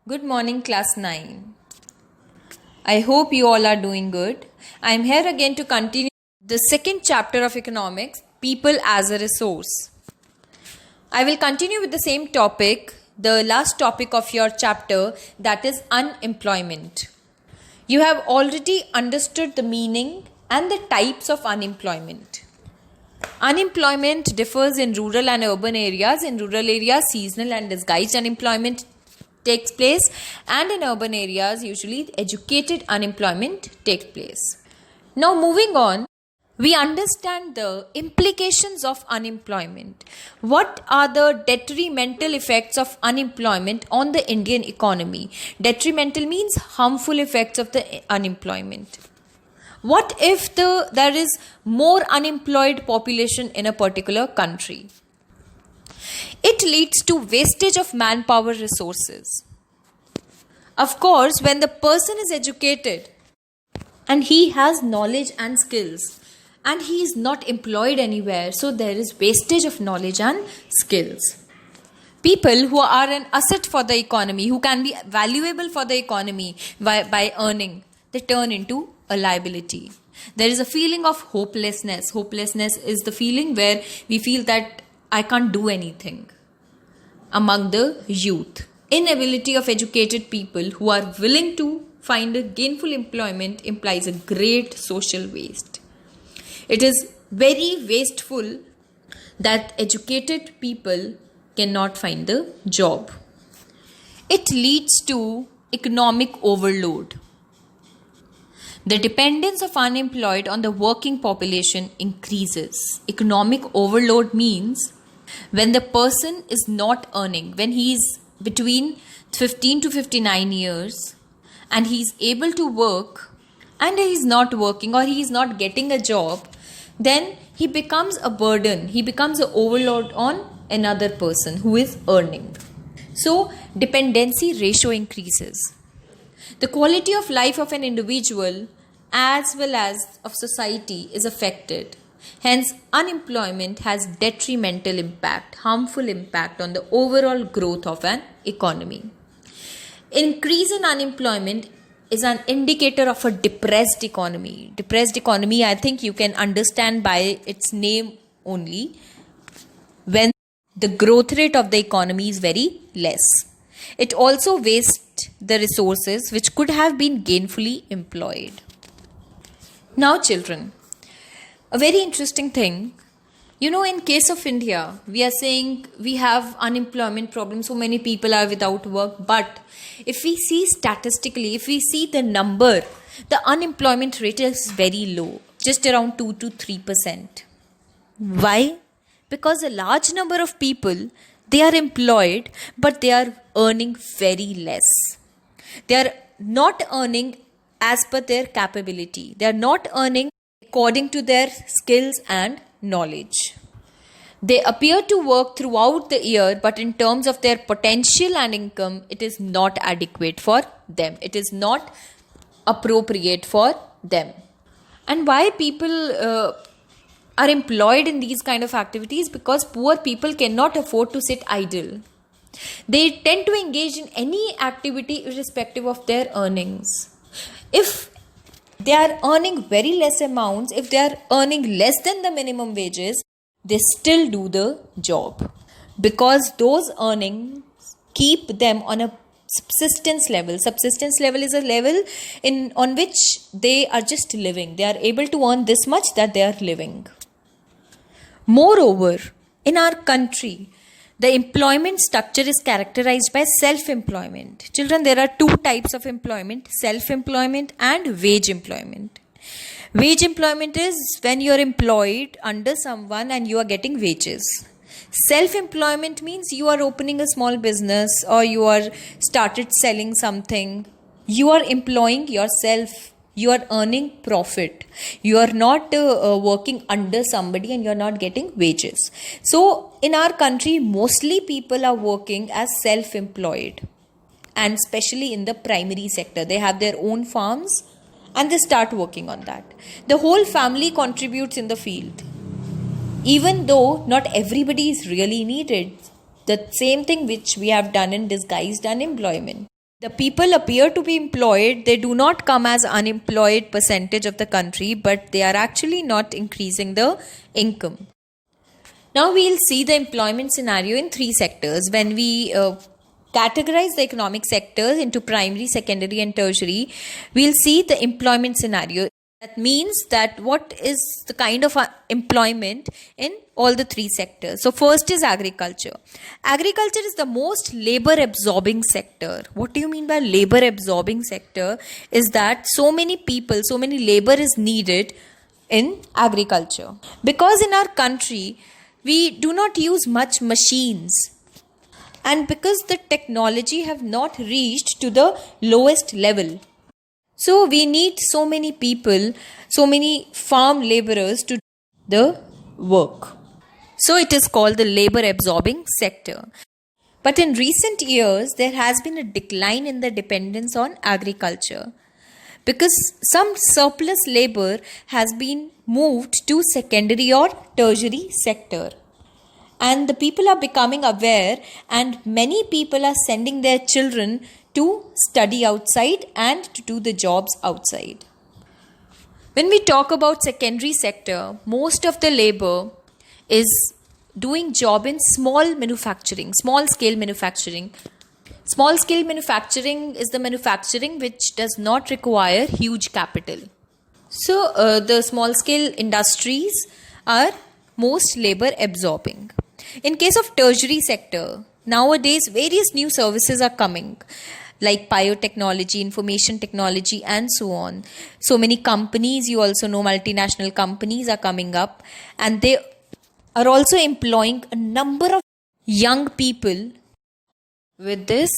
Good morning, class 9. I hope you all are doing good. I am here again to continue the second chapter of economics, people as a resource. I will continue with the same topic, the last topic of your chapter, that is unemployment. You have already understood the meaning and the types of unemployment. Unemployment differs in rural and urban areas. In rural areas, seasonal and disguised unemployment takes place, and in urban areas, usually educated unemployment takes place. Now, moving on, we understand the implications of unemployment. What are the detrimental effects of unemployment on the Indian economy? Detrimental means harmful effects of the unemployment. What if there is more unemployed population in a particular country? It leads to wastage of manpower resources. Of course, when the person is educated and he has knowledge and skills and he is not employed anywhere, so there is wastage of knowledge and skills. People who are an asset for the economy, who can be valuable for the economy by earning, they turn into a liability. There is a feeling of hopelessness. Hopelessness is the feeling where we feel that I can't do anything. Among the youth, inability of educated people who are willing to find a gainful employment implies a great social waste. It is very wasteful that educated people cannot find the job. It leads to economic overload. The dependence of unemployed on the working population increases. Economic overload means when the person is not earning, when he is between 15 to 59 years and he is able to work and he is not working or he is not getting a job, then he becomes a burden. He becomes an overload on another person who is earning. So, dependency ratio increases. The quality of life of an individual as well as of society is affected. Hence, unemployment has detrimental impact, harmful impact on the overall growth of an economy. Increase in unemployment is an indicator of a depressed economy. Depressed economy, I think you can understand by its name only, when the growth rate of the economy is very less. It also wastes the resources which could have been gainfully employed. Now, children, a very interesting thing. In case of India, we are saying we have unemployment problem. So many people are without work. But if we see statistically, if we see the number, the unemployment rate is very low, just around 2 to 3%. Why? Because a large number of people, they are employed, but they are earning very less. They are not earning as per their capability. They are not earning according to their skills and knowledge. They appear to work throughout the year, but in terms of their potential and income, it is not adequate for them. It is not appropriate for them. And why people are employed in these kind of activities? Because poor people cannot afford to sit idle. They tend to engage in any activity irrespective of their earnings. If they are earning very less amounts, if they are earning less than the minimum wages, they still do the job. Because those earnings keep them on a subsistence level. Subsistence level is a level on which they are just living. They are able to earn this much that they are living. Moreover, in our country, the employment structure is characterized by self-employment. Children, there are two types of employment, self-employment and wage employment. Wage employment is when you are employed under someone and you are getting wages. Self-employment means you are opening a small business or you are started selling something. You are employing yourself. You are earning profit. You are not working under somebody and you are not getting wages. So, in our country, mostly people are working as self-employed, and especially in the primary sector. They have their own farms and they start working on that. The whole family contributes in the field. Even though not everybody is really needed. The same thing which we have done in disguised unemployment. The people appear to be employed, they do not come as unemployed percentage of the country, but they are actually not increasing the income. Now we'll see the employment scenario in three sectors. When we categorize the economic sectors into primary, secondary, and tertiary, we'll see the employment scenario. That means that what is the kind of employment in all the three sectors. So first is agriculture. Agriculture is the most labor absorbing sector. What do you mean by labor absorbing sector? Is that so many people, so many labor is needed in agriculture. Because in our country, we do not use much machines, and because the technology have not reached to the lowest level, so we need so many people, so many farm laborers to do the work. So it is called the labor absorbing sector. But in recent years, there has been a decline in the dependence on agriculture, because some surplus labor has been moved to secondary or tertiary sector. And the people are becoming aware, and many people are sending their children to study outside and to do the jobs outside. When we talk about secondary sector, most of the labor is doing job in small manufacturing, small scale manufacturing. Small scale manufacturing is the manufacturing which does not require huge capital. So the small scale industries are most labor absorbing. In case of tertiary sector, nowadays various new services are coming, like biotechnology, information technology, and so on. So many companies, you also know, multinational companies are coming up, and they are also employing a number of young people. With this,